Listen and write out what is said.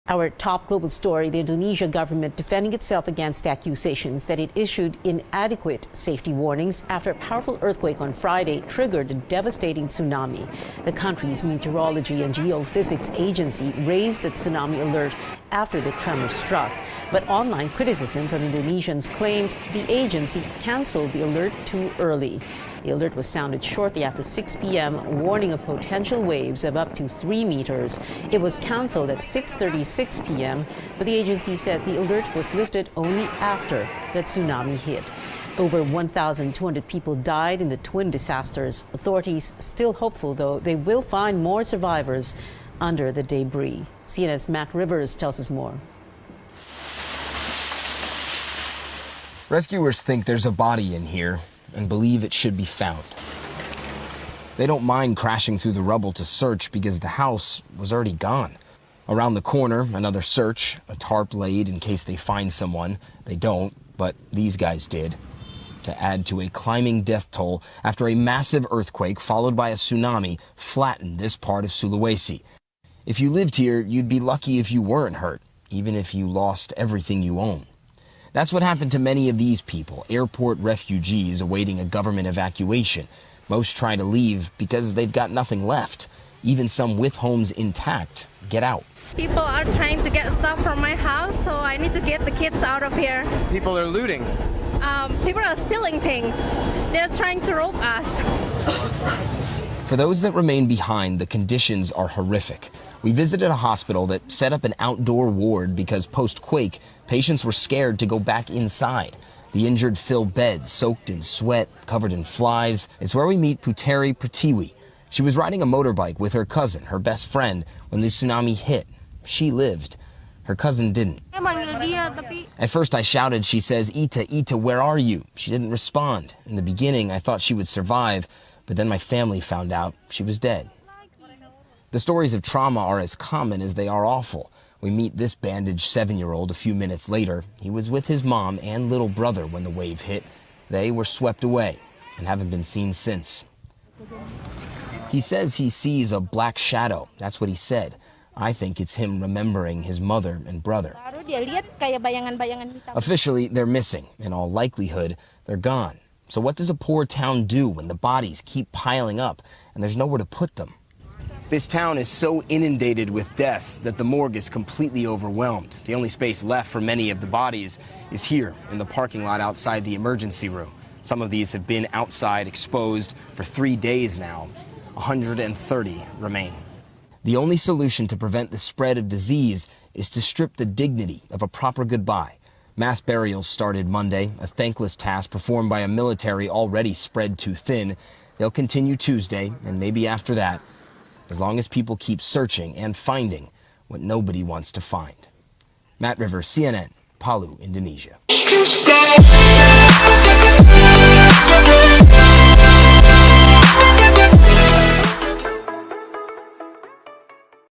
Our top global story, the Indonesian government defending itself against accusations that it issued inadequate safety warnings after a powerful earthquake on Friday triggered a devastating tsunami. The country's meteorology and geophysics agency raised the tsunami alert after the tremor struck. But online criticism from Indonesians claimed the agency canceled the alert too early. The alert was sounded shortly after 6 p.m., warning of potential waves of up to 3 meters. It was canceled at 6:36 p.m., but the agency said the alert was lifted only after the tsunami hit. Over 1,200 people died in the twin disasters. Authorities still hopeful, though, they will find more survivors under the debris. CNN's Matt Rivers tells us more. Rescuers think there's a body in here and believe it should be found. They don't mind crashing through the rubble to search because the house was already gone. Around the corner, another search, a tarp laid in case they find someone. They don't, but these guys did. To add to a climbing death toll after a massive earthquake followed by a tsunami flattened this part of Sulawesi. If you lived here, you'd be lucky if you weren't hurt, even if you lost everything you own. That's what happened to many of these people, airport refugees awaiting a government evacuation. Most try to leave because they've got nothing left. Even some with homes intact get out. People are trying to get stuff from my house, so I need to get the kids out of here. People are looting. People are stealing things. They're trying to rob us. For those that remain behind, the conditions are horrific. We visited a hospital that set up an outdoor ward because post-quake, patients were scared to go back inside. The injured fill beds soaked in sweat, covered in flies. It's where we meet Puteri Pertiwi. She was riding a motorbike with her cousin, her best friend, when the tsunami hit. She lived. Her cousin didn't. At first I shouted, she says, Ita, where are you? She didn't respond. In the beginning, I thought she would survive, but then my family found out she was dead. The stories of trauma are as common as they are awful. We meet this bandaged 7-year-old a few minutes later. He was with his mom and little brother when the wave hit. They were swept away and haven't been seen since. He says he sees a black shadow. That's what he said. I think it's him remembering his mother and brother. Officially, they're missing. In all likelihood, they're gone. So what does a poor town do when the bodies keep piling up and there's nowhere to put them? This town is so inundated with death that the morgue is completely overwhelmed. The only space left for many of the bodies is here in the parking lot outside the emergency room. Some of these have been outside exposed for 3 days now. 130 remain. The only solution to prevent the spread of disease is to strip the dignity of a proper goodbye. Mass burials started Monday, a thankless task performed by a military already spread too thin. They'll continue Tuesday, and maybe after that, as long as people keep searching and finding what nobody wants to find. Matt Rivers, CNN, Palu, Indonesia.